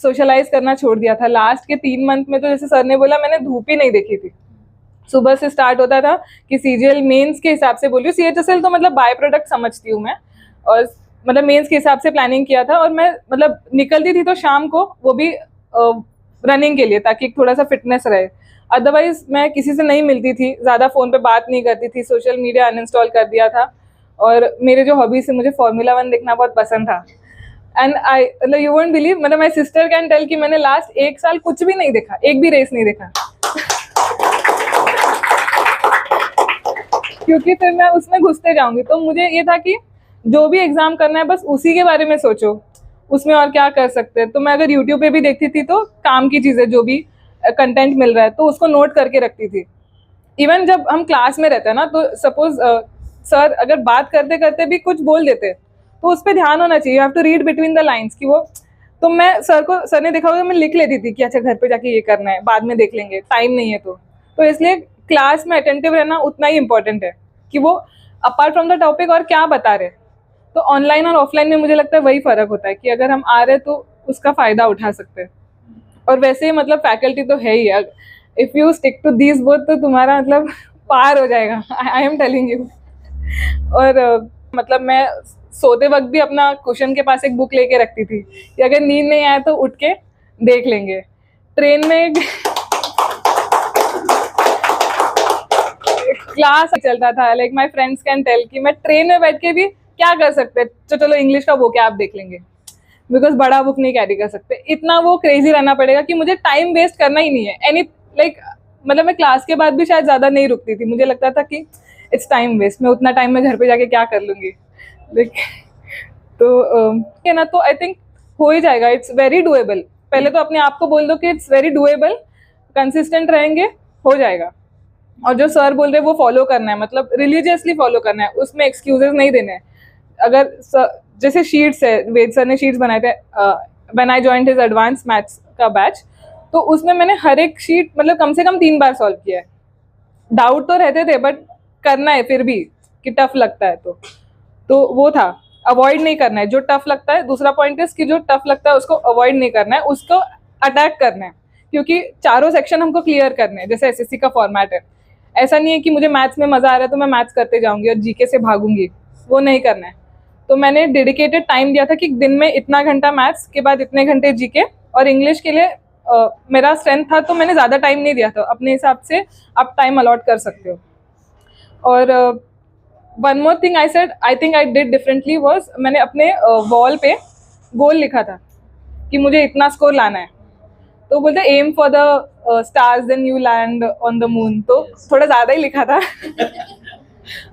सोशलाइज करना छोड़ दिया था। लास्ट के 3 मंथ में तो जैसे सर ने बोला मैंने धूप ही नहीं देखी थी। सुबह से स्टार्ट होता था कि सीजीएल मेंस के हिसाब से बोलियो, सीएचएसएल तो मतलब बाय प्रोडक्ट समझती हूँ मैं, और मतलब मेंस के हिसाब से प्लानिंग किया था। और मैं मतलब निकलती थी तो शाम को वो भी रनिंग के लिए, ताकि थोड़ा सा फिटनेस रहे। अदरवाइज मैं किसी से नहीं मिलती थी, ज़्यादा फ़ोन पे बात नहीं करती थी, सोशल मीडिया अनइंस्टॉल कर दिया था। और मेरे जो हॉबीज से मुझे फार्मूला 1 देखना बहुत पसंद था। एंड आई मतलब यू वोंट बिलीव, मतलब माई सिस्टर कैन टेल कि मैंने लास्ट 1 साल कुछ भी नहीं देखा, एक भी रेस नहीं देखा क्योंकि फिर मैं उसमें घुसते जाऊंगी। तो मुझे ये था कि जो भी एग्जाम करना है बस उसी के बारे में सोचो, उसमें और क्या कर सकते हैं। तो मैं अगर यूट्यूब पे भी देखती थी तो काम की चीज़ें जो भी कंटेंट मिल रहा है तो उसको नोट करके रखती थी। इवन जब हम क्लास में रहते हैं ना, तो सपोज सर अगर बात करते करते भी कुछ बोल देते तो उस पर ध्यान होना चाहिए, you have to read between the lines कि वो, तो मैं सर ने देखा होगा मैं लिख लेती थी कि अच्छा घर पे जाके ये करना है, बाद में देख लेंगे, टाइम नहीं है। तो इसलिए क्लास में अटेंटिव रहना उतना ही इंपॉर्टेंट है कि वो अपार्ट फ्रॉम द टॉपिक और क्या बता रहे। तो ऑनलाइन और ऑफलाइन में मुझे लगता है वही फ़र्क होता है कि अगर हम आ रहे हैं तो उसका फ़ायदा उठा सकते हैं। और वैसे ही मतलब फैकल्टी तो है ही, if you stick to these both तो तुम्हारा मतलब पार हो जाएगा, आई एम टेलिंग यू। और मतलब मैं सोते वक्त भी अपना कुशन के पास एक बुक लेके रखती थी कि अगर नींद नहीं आए तो उठ के देख लेंगे। ट्रेन में क्लास चलता था, like my friends can tell कि मैं ट्रेन में बैठ के भी क्या कर सकते हैं, तो चलो इंग्लिश का बुक है आप देख लेंगे, बिकॉज बड़ा बुक नहीं कैरी कर सकते। इतना वो क्रेजी रहना पड़ेगा कि मुझे टाइम वेस्ट करना ही नहीं है एनी मतलब मैं क्लास के बाद भी शायद ज़्यादा नहीं रुकती थी, मुझे लगता था कि इट्स टाइम वेस्ट, मैं उतना टाइम में घर पे जाके क्या कर लूँगी। तो है ना, तो आई थिंक हो ही जाएगा, इट्स वेरी डुएबल। पहले तो अपने आप को बोल दो कि इट्स वेरी डुएबल, कंसिस्टेंट रहेंगे हो जाएगा। और जो सर बोल रहे हैं वो फॉलो करना है, मतलब रिलीजियसली फॉलो करना है, उसमें एक्सक्यूजेस नहीं देने हैं। अगर जैसे शीट्स है, वेद सर ने शीट्स बनाए थे when I joined his advance maths का बैच, तो उसमें मैंने हर एक शीट मतलब कम से कम 3 बार सॉल्व किया है। डाउट तो रहते थे बट करना है फिर भी कि टफ लगता है तो वो था, अवॉइड नहीं करना है जो टफ लगता है। दूसरा पॉइंट इज कि जो टफ लगता है उसको अवॉइड नहीं करना है, उसको अटैक करना है, क्योंकि चारों सेक्शन हमको क्लियर करने हैं। जैसे एसएससी का फॉर्मेट है, ऐसा नहीं है कि मुझे मैथ्स में मज़ा आ रहा है तो मैं मैथ्स करते जाऊंगी और जीके से भागूंगी, वो नहीं करना है। तो मैंने डेडिकेटेड टाइम दिया था कि दिन में इतना घंटा मैथ्स के बाद इतने घंटे जीके, और इंग्लिश के लिए मेरा स्ट्रेंथ था तो मैंने ज़्यादा टाइम नहीं दिया था। अपने हिसाब से आप टाइम अलॉट कर सकते हो। और one more thing I said, I think I did differently was, मैंने अपने वॉल पे गोल लिखा था कि मुझे इतना स्कोर लाना है। तो बोलते aim for the stars then you land on the moon, तो थोड़ा ज़्यादा ही लिखा था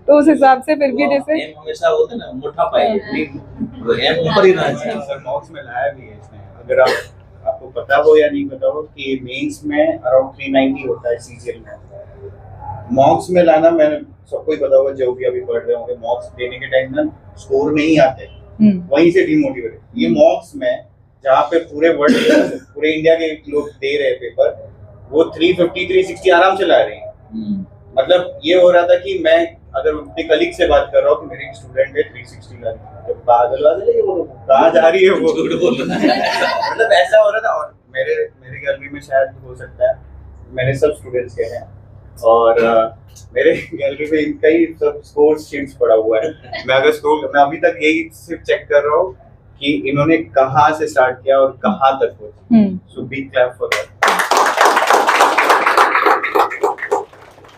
तो उस हिसाब से फिर भी जैसे एम हमेशा होता है ना मोटा पाएंगे, एम ऊपर ही रहना चाहिए। सर मॉक्स में लाया भी है इसने, अगर आपको पता हो या नहीं पता हो कि मेंस में अराउंड 390 होता है सीजीएल में। मॉक्स में लाना, मैंने सबको ही पता होगा जो भी अभी पढ़ रहे होंगे, मॉक्स देने के टाइम ना स्कोर नहीं आते, वहीं से डिमोटिवेट। ये मॉक्स में जहाँ पे पूरे वर्ल्ड पूरे इंडिया के लोग दे रहे पेपर, वो 350 360 आराम से ला रहे हैं। मतलब ये हो रहा था कि मैं अगर अपने कलीग से बात कर रहा हूँ कि मेरी स्टूडेंट है 360 ला रही है, जब पागल है वो कहाँ जा रही है वो, झूठ बोल रहा है मतलब ऐसा हो रहा था। और मेरे गैलरी में शायद हो सकता है, मैंने सब स्टूडेंट्स के हैं और मेरे गैलरी में इनका ही सब स्कोर शीट्स पड़ा हुआ है। मैं अभी तक यही सिर्फ चेक कर रहा हूँ कि इन्होंने कहाँ से स्टार्ट किया और कहाँ तक पहुंचे। So big clap for that.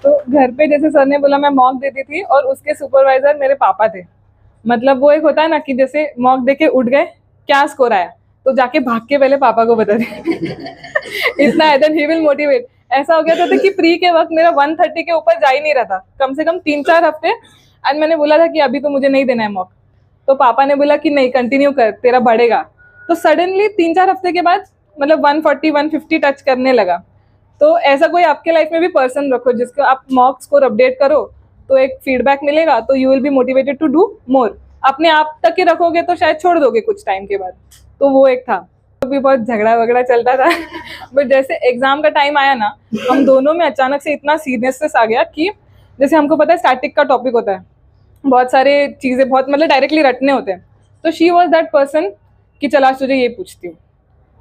तो घर पे जैसे सर ने बोला मैं मॉक देती थी, और उसके सुपरवाइजर मेरे पापा थे। मतलब वो एक होता है ना कि जैसे मॉक देके उठ गए, क्या स्कोर आया, तो जाके भाग के पहले पापा को बता दे इतना है, देन ही विल मोटिवेट। ऐसा हो गया था कि प्री के वक्त मेरा 130 के ऊपर जा ही नहीं रहा था, कम से कम 3-4 हफ्ते। एंड मैंने बोला था कि अभी तो मुझे नहीं देना है मॉक, तो पापा ने बोला कि नहीं कंटिन्यू कर, तेरा बढ़ेगा। तो सडनली 3-4 हफ्ते के बाद मतलब 140-150 टच करने लगा। तो ऐसा कोई आपके लाइफ में भी पर्सन रखो जिसको आप मॉक स्कोर अपडेट करो, तो एक फीडबैक मिलेगा, तो you will be motivated to do more. अपने आप तक के रखोगे तो शायद छोड़ दोगे कुछ टाइम के बाद। तो वो एक था, तो भी बहुत झगड़ा वगड़ा चलता था बट जैसे एग्जाम का टाइम आया ना, हम दोनों में अचानक से इतना सीरियसनेस आ गया कि जैसे हमको पता है स्टैटिक का टॉपिक होता है, बहुत सारे चीज़ें बहुत मतलब डायरेक्टली रटने होते हैं। तो शी वॉज दैट पर्सन कि चल आज तुझे ये पूछती हूँ,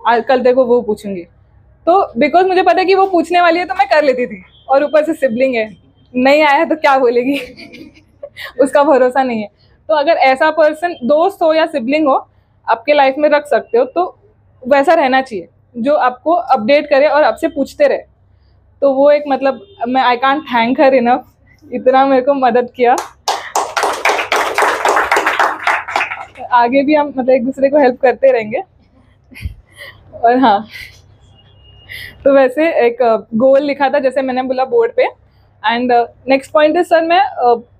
आज कल तेरे को वो पूछूंगी। तो बिकॉज मुझे पता है कि वो पूछने वाली है तो मैं कर लेती थी, और ऊपर से सिबलिंग है, नहीं आया तो क्या बोलेगी उसका भरोसा नहीं है। तो अगर ऐसा पर्सन दोस्त हो या सिबलिंग हो आपके लाइफ में रख सकते हो, तो वैसा रहना चाहिए जो आपको अपडेट करे और आपसे पूछते रहे। तो वो एक मतलब मैं I can't thank her enough, इतना मेरे को मदद किया। आगे भी हम मतलब एक दूसरे को हेल्प करते रहेंगे। और हाँ, तो वैसे एक गोल लिखा था जैसे मैंने बोला बोर्ड पे। एंड नेक्स्ट पॉइंट है सर, मैं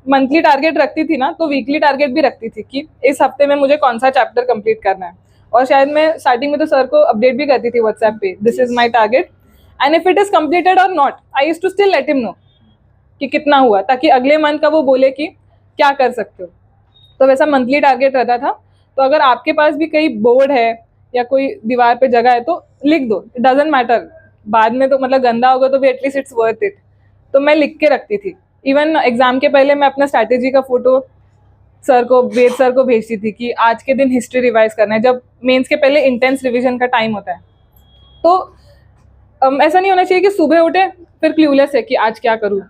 मंथली टारगेट रखती थी ना, तो वीकली टारगेट भी रखती थी कि इस हफ्ते में मुझे कौन सा चैप्टर कंप्लीट करना है। और शायद मैं स्टार्टिंग में तो सर को अपडेट भी करती थी व्हाट्सएप पे, this is my target and if it is completed और not, I used to still let him know कि कितना हुआ, ताकि अगले मंथ का वो बोले कि क्या कर सकते हो। तो वैसा मंथली टारगेट रहता था। तो अगर आपके पास भी कहीं बोर्ड है या कोई दीवार पे जगह है तो लिख दो, इट डजंट मैटर, बाद में तो मतलब गंदा होगा तो भी एटलीस्ट इट्स वर्थ इट। तो मैं लिख के रखती थी। इवन एग्जाम के पहले मैं अपना स्ट्रैटेजी का फोटो सर को, वेद सर को भेजती थी कि आज के दिन हिस्ट्री रिवाइज करना है, जब मेंस के पहले इंटेंस रिवीजन का टाइम होता है। तो ऐसा नहीं होना चाहिए कि सुबह उठे फिर क्लूलेस है कि आज क्या करूँ,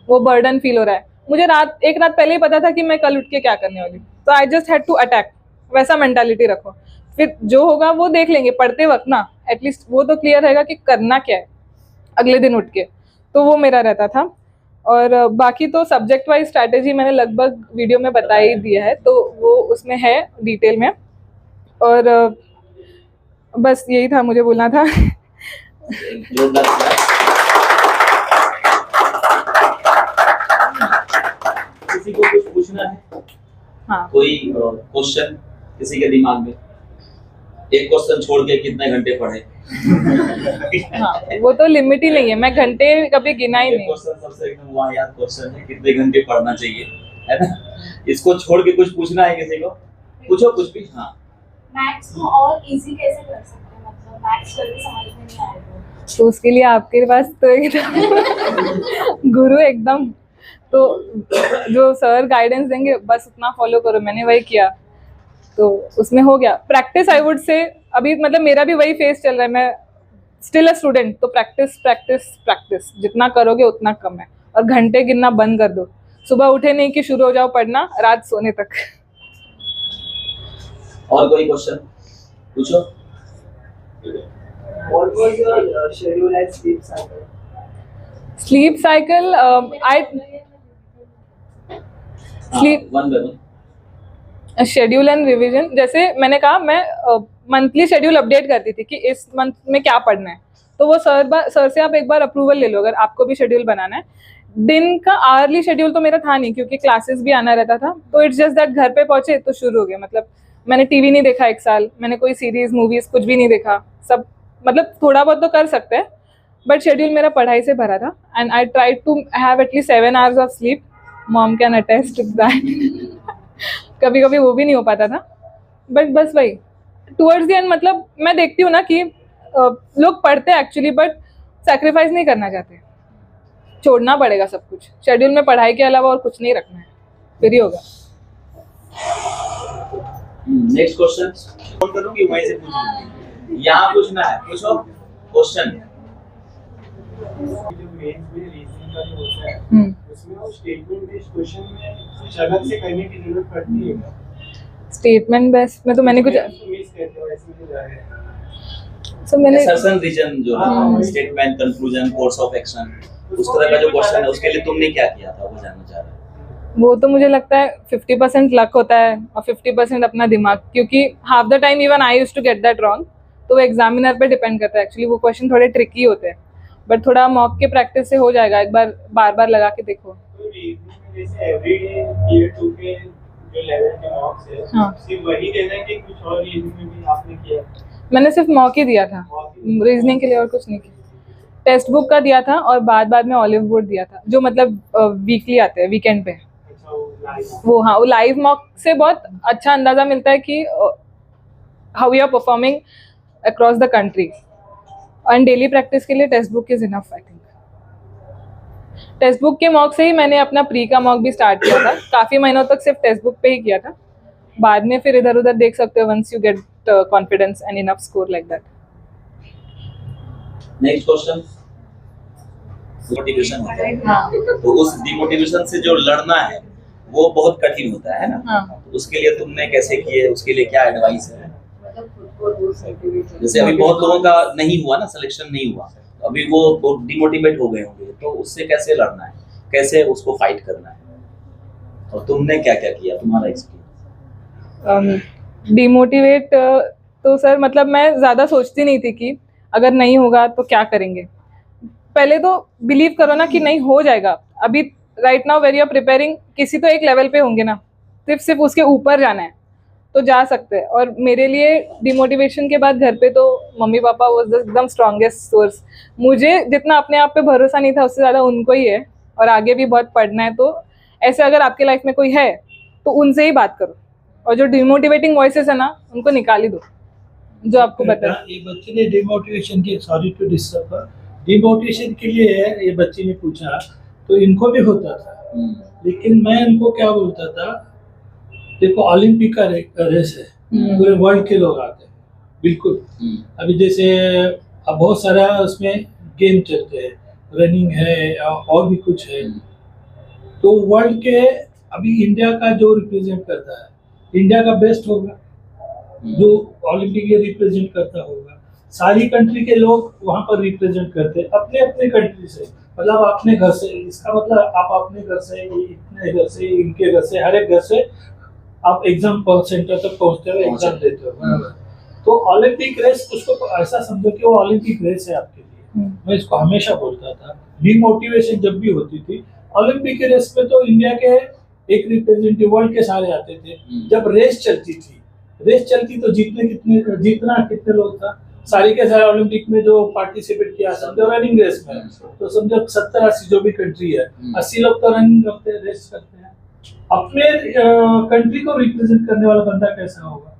वो बर्डन फील हो रहा है। मुझे एक रात पहले ही पता था कि मैं कल उठ के क्या करने वाली, तो I just had to attack. वैसा मेंटालिटी रखो, फिर जो होगा वो देख लेंगे पढ़ते वक्त ना, एटलीस्ट वो तो क्लियर रहेगा कि करना क्या है अगले दिन उठ के। तो वो मेरा रहता था। और बाकी तो सब्जेक्ट वाइज स्ट्रैटेजी मैंने लगभग वीडियो में बता ही दिया है, तो वो उसमें है डिटेल में। और बस यही था मुझे बोलना था। किसी को कुछ पूछना है? हाँ, कोई क्वेश्चन किसी के दिमाग में? एक क्वेश्चन छोड़ के कितने घंटे पढ़े? हाँ, वो तो लिमिट ही नहीं है, मैं घंटे कभी गिना ही नहीं। क्वेश्चन सबसे एकदम वाहियात क्वेश्चन है, कितने घंटे पढ़ना चाहिए, है ना? इसको छोड़ के कुछ पूछना है किसी को? पूछो कुछ भी। हाँ, मैथ्स को और इजी कैसे कर सकते हैं, मतलब मैथ्स जल्दी समझ में नहीं आएगा तो उसके लिए आपके पास तो एकदम गुरु एकदम, तो जो सर गाइडेंस देंगे बस उतना फॉलो करो। मैंने वही किया तो उसमें हो गया। प्रैक्टिस आई वुड से, अभी मतलब मेरा भी वही फेस चल रहा है, मैं स्टिल अ स्टूडेंट, तो प्रैक्टिस प्रैक्टिस प्रैक्टिस जितना करोगे उतना कम है। और घंटे गिनना बंद कर दो, सुबह उठे नहीं कि शुरू हो जाओ पढ़ना रात सोने तक। और कोई क्वेश्चन पूछो। What was your schedule and sleep cycle? Sleep cycle, I sleep one by one. Schedule and revision, जैसे मैंने कहा मैं मंथली शेड्यूल अपडेट करती थी कि इस मंथ में क्या पढ़ना है। तो वो सर से आप एक बार अप्रूवल ले लो अगर आपको भी शेड्यूल बनाना है। दिन का आवरली शेड्यूल तो मेरा था नहीं, क्योंकि क्लासेस भी आना रहता था। तो इट्स जस्ट दैट घर पे पहुंचे तो शुरू हो गया। मतलब मैंने टीवी नहीं देखा एक साल, मैंने कोई सीरीज मूवीज कुछ भी नहीं देखा। सब मतलब थोड़ा बहुत तो कर सकते हैं, बट शेड्यूल मेरा पढ़ाई से भरा था। And I try to have at least 7 hours of sleep. Mom can attest that. कभी कभी वो भी नहीं हो पाता था, बट बस वही टुवर्ड्स द एंड, मतलब मैं देखती हूँ ना कि लोग पढ़ते हैं एक्चुअली, बट सैक्रिफाइस नहीं करना चाहते। छोड़ना पड़ेगा सब कुछ, शेड्यूल में पढ़ाई के अलावा और कुछ नहीं रखना है, फिर ही होगा। नेक्स्ट क्वेश्चन फोन करूंगी, वहीं से पूछूंगी। यहाँ पूछना है, पूछो क्वेश्चन। जो मेंस में रीजनिंग का जो होता है उसमें वो स्टेटमेंट बेस्ड क्वेश्चन में कुछ अलग से करने की जरूरत पड़ती है क्या? स्टेटमेंट बेस्ड में तो मैंने कुछ मिस करते हो ऐसे में जा रहे हैं। सो मैंने असर्शन रीजन जो है, statement, conclusion, course of action, उस तरह का जो क्वेश्चन है उसके लिए तुमने क्या किया था वो जानना चाह रहा हूं। वो तो मुझे लगता है 50% लक होता है और 50% अपना दिमाग, क्योंकि half the time even I used to get that wrong. तो वो एग्जामिनर पे डिपेंड करता है एक्चुअली। वो क्वेश्चन थोड़े ट्रिकी होते हैं, बट थोड़ा मॉक के प्रैक्टिस से हो जाएगा। एक बार बार लगा के देखो। तो रीजनिंग में जैसे एवरीडे ईयर 2 के जो लेवल के मार्क्स है, हाँ। सिर्फ वही देना है कि कुछ और रीजनिंग में भी आपने किया? मैंने सिर्फ मॉक ही दिया था रीजनिंग के लिए, और कुछ नहीं किया। टेक्स्ट बुक का दिया था और बाद में ऑलिव बोर्ड दिया था, जो मतलब वीकली आते हैं वीकेंड पे। अच्छा, वो लाइव वो हाँ, वो लाइव मॉक से बहुत अच्छा अंदाजा मिलता है कि how you are performing across the country. And daily practice के लिए textbook is enough I think. Textbook के मॉक से ही मैंने अपना प्री का मॉक भी स्टार्ट किया था। काफ़ी महीनों तक सिर्फ टेक्स्ट बुक पे ही किया था, बाद में फिर इधर उधर देख सकते हो once you get confidence and enough score like that. Next question, motivation होता है। हाँ तो उस डिमोटिवेशन से जो लड़ना है वो बहुत कठिन होता है ना। हाँ। तो उसके लिए तुमने कैसे किए, उसके लिए क्या एडवाइस है? जैसे अभी बहुत लोगों का नहीं हुआ ना, सिलेक्शन नहीं हुआ, अभी वो डिमोटिवेट हो गए होंगे, तो उससे कैसे लड़ना है, कैसे उसको फाइट करना है, और तुमने क्या क्या किया, तुम्हारा एक्सपीरियंस? डिमोटिवेट तो सर मतलब मैं ज़्यादा सोचती नहीं थी कि अगर नहीं होगा तो क्या करेंगे। पहले तो बिलीव करो ना कि नहीं हो जाएगा। अभी right now where you are preparing, किसी तो एक लेवल पे होंगे ना, सिर्फ उसके ऊपर जाना है तो जा सकते हैं। और मेरे लिए डिमोटिवेशन के बाद घर पे तो मम्मी पापा वाज द एकदम स्ट्रॉन्गेस्ट सोर्स। मुझे जितना अपने आप पे भरोसा नहीं था उससे ज़्यादा उनको ही है, और आगे भी बहुत पढ़ना है। तो ऐसे अगर आपके लाइफ में कोई है तो उनसे ही बात करो, और जो डिमोटिवेटिंग वॉइसेस है ना उनको निकाल ही दो, जो आपको पता है। ये बच्चे ने डिमोटिवेशन के, सॉरी टू डिस्टर्ब, डिमोटिवेशन के लिए ये बच्चे ने पूछा तो इनको भी होता था, लेकिन मैं इनको क्या बोलता था, देखो ओलंपिक का रेस है, पूरे वर्ल्ड के लोग आते हैं, बिल्कुल। अभी जैसे अब बहुत सारा उसमें गेम चलते हैं, रनिंग है और भी कुछ है, तो वर्ल्ड के अभी इंडिया का जो रिप्रेजेंट करता है, इंडिया का बेस्ट होगा जो ओलंपिक ये रिप्रेजेंट करता होगा। सारी कंट्री के लोग वहाँ पर रिप्रेजेंट करते हैं अपने अपने कंट्री से, मतलब अपने घर से। इसका मतलब आप अपने घर से, इतने घर से, इनके घर से, हर एक घर से आप एग्जाम सेंटर तक पहुँचते हो, एग्जाम देते हो, बराबर। तो ओलंपिक रेस, उसको ऐसा समझो कि वो ओलंपिक रेस है आपके लिए। मैं इसको हमेशा बोलता था। डिमोटिवेशन जब भी होती थी ओलंपिक के रेस में, तो इंडिया के एक रिप्रेजेंटेटिव वर्ल्ड के सारे आते थे। जब रेस चलती तो जीतना कितने लोग था, सारे के सारे ओलंपिक में जो पार्टिसिपेट किया, समझो रनिंग रेस में, तो समझो 70-80 जो भी कंट्री है, 80 लोग तो रनिंग करते हैं, रेस करते हैं। अपने कंट्री को रिप्रेजेंट करने वाला बंदा कैसा होगा,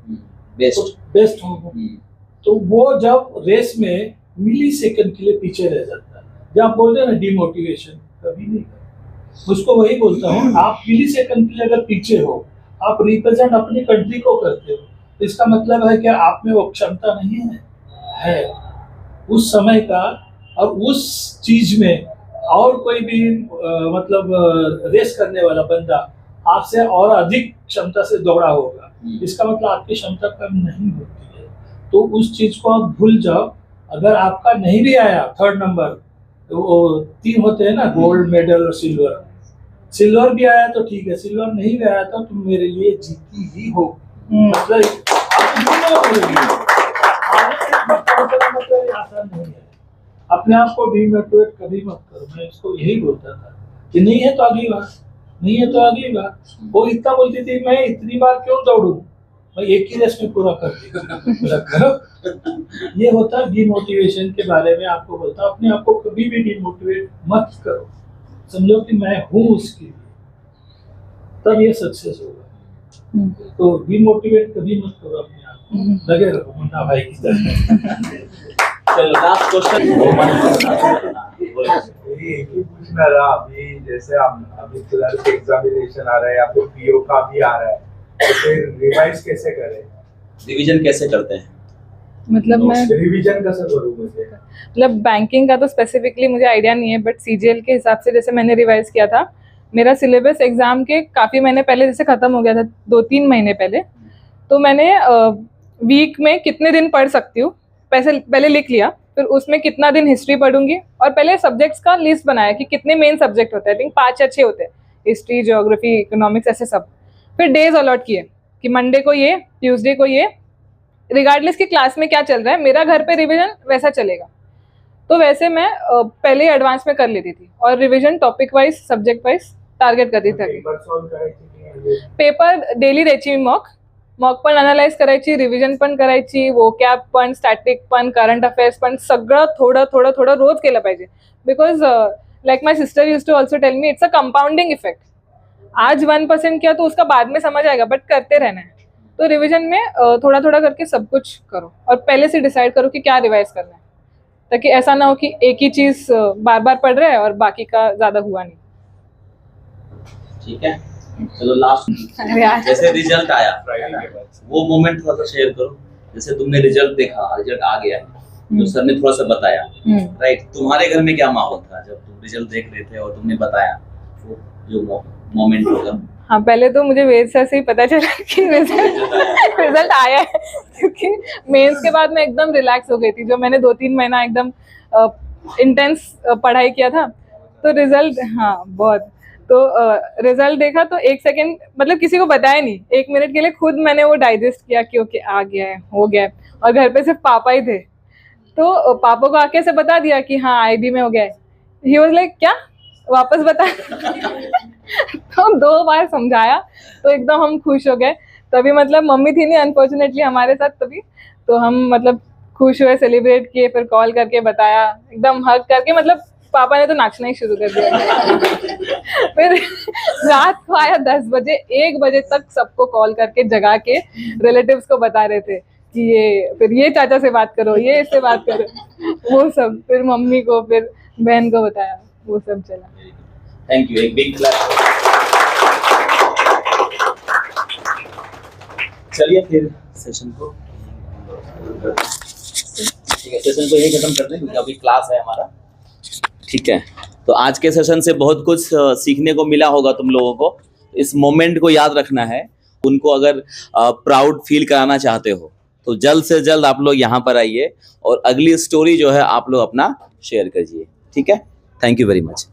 बेस्ट होगा। तो वो जब रेस में मिली सेकंड के लिए पीछे रह जाता है, जब आप बोलते हैं ना डिमोटिवेशन, कभी नहीं। उसको वही बोलता हूँ, आप मिली सेकंड के लिए अगर पीछे हो, आप रिप्रेजेंट अपनी कंट्री को करते हो, तो इसका मतलब है कि आप में वो क्षमता नहीं है उस समय का, और उस चीज में और कोई भी मतलब रेस करने वाला बंदा आपसे और अधिक क्षमता से दौड़ा होगा, इसका मतलब आपकी क्षमता कम नहीं होती है। तो उस चीज को आप भूल जाओ। अगर आपका नहीं भी आया 3rd नंबर, तो वो 3 होते हैं ना, गोल्ड मेडल और सिल्वर भी आया तो ठीक है, सिल्वर नहीं भी आया तो तुम मेरे लिए जीती ही हो। मतलब आसान नहीं है। अपने आप को डिमोटिवेट कभी मत करो। मैं इसको यही बोलता था कि नहीं है तो अगली बार, नहीं है तो अगली बार। वो इतना बोलती थी, मैं इतनी बार क्यों दौड़ूं, मैं एक ही रेस में पूरा कर दूं। ये होता है डिमोटिवेशन के बारे में आपको बोलता। अपने आप को कभी भी डिमोटिवेट मत करो, समझो कि मैं हूँ उसके लिए, तब ये सक्सेस होगा। तो डिमोटिवेट कभी मत करो अपने आप को, लगे रहो मुन्ना भाई की तरह। चलो लास्ट क्वेश्चन। एक ही पूछना था, अभी जैसे हम अभी फिलहाल एग्जामिनेशन आ रहा है या फिर पीओ का भी आ रहा है, तो फिर रिवाइज कैसे करें, रिवीजन कैसे करते हैं? मतलब मैं रिवीजन कैसे करूँ मुझे? मतलब बैंकिंग का तो स्पेसिफिकली मुझे आइडिया नहीं है, बट सीजीएल के हिसाब से जैसे मैंने रिवाइज किया था, मेरा सिलेबस एग्जाम के काफ़ी महीने पहले जैसे ख़त्म हो गया था, 2-3 महीने पहले। तो मैंने वीक में कितने दिन पढ़ सकती हूँ पहले लिख लिया, फिर उसमें कितना दिन हिस्ट्री पढ़ूंगी, और पहले सब्जेक्ट्स का लिस्ट बनाया कि कितने मेन सब्जेक्ट होते हैं। आई थिंक 5 या 6 होते हैं, हिस्ट्री, ज्योग्राफी, इकोनॉमिक्स, ऐसे सब। फिर डेज अलॉट किए कि मंडे को ये, ट्यूसडे को ये, रिगार्डलेस की क्लास में क्या चल रहा है, मेरा घर पे रिवीजन वैसा चलेगा। तो वैसे मैं पहले एडवांस में कर लेती थी, और revision topic wise, subject wise target करती थी। पेपर डेली द्यायची मी, मॉक पण अनालाइज करायची, रिव्हिजन पण करायची, वोकॅब पण, स्टॅटिक पण, करंट अफेअर्स पण, सगळं थोडं थोडं थोडं रोज केलं पाहिजे। Because like my sister used to also tell me, it's a compounding effect. आज 1% किया तो उसका बाद में समझ आएगा, बट करते रहना है। तो रिवीजन में थोड़ा थोड़ा करके सब कुछ करो, और पहले से डिसाइड करो कि क्या रिवाइज करना है, ताकि ऐसा ना हो कि एक ही चीज बार बार पढ़ रहे हैं और बाकी का ज्यादा हुआ नहीं। ठीक है, चलो लास्ट, जैसे रिजल्ट आया वो मोमेंट थोड़ा सा शेयर करो। जैसे तुमने रिजल्ट देखा, रिजल्ट आ गया है, तो सर ने थोड़ा सा बताया, राइट, तुम्हारे घर में क्या माहौल था जब तुम रिजल्ट देख रहे थे और तुमने बताया, वो जो मोमेंट होगा? हाँ, पहले तो मुझे वेद सर से ही पता चला कि रिजल्ट आया है, क्योंकि मेंस के बाद मैं एकदम रिलैक्स हो गई थी। जो मैंने 2-3 महीना एकदम इंटेंस पढ़ाई किया था, तो रिजल्ट, हाँ बहुत, तो रिजल्ट देखा तो 1 सेकंड मतलब किसी को बताया नहीं, 1 मिनट के लिए खुद मैंने वो डाइजेस्ट किया कि ओके आ गया है, हो गया है। और घर पे सिर्फ पापा ही थे, तो पापा को आके से बता दिया कि हाँ IB में हो गया है। ही वाज लाइक क्या वापस बता तो 2 बार समझाया तो एकदम हम खुश हो गए। तभी मतलब मम्मी थी नहीं अनफॉर्चुनेटली हमारे साथ, तभी तो हम मतलब खुश हुए, सेलिब्रेट किए, फिर कॉल करके बताया, एकदम हग करके, मतलब पापा ने तो नाचना ही शुरू कर दिया। फिर रात को आया 10 बजे, 1 बजे तक सबको कॉल करके जगा के रिलेटिव्स को बता रहे थे कि ये फिर ये चाचा से बात करो, ये इससे बात करो, वो सब। फिर मम्मी को, फिर बहन को बताया, वो सब चला। थैंक यू, एक बिग क्लैप। चलिए फिर सेशन को, ठीक है, सेशन को यही खत्म कर दें क्योंकि अभी क्लास है हमारा। ठीक है, तो आज के सेशन से बहुत कुछ सीखने को मिला होगा तुम लोगों को। इस मोमेंट को याद रखना है। उनको अगर प्राउड फील कराना चाहते हो तो जल्द से जल्द आप लोग यहाँ पर आइए और अगली स्टोरी जो है आप लोग अपना शेयर कीजिए। ठीक है, थैंक यू वेरी मच।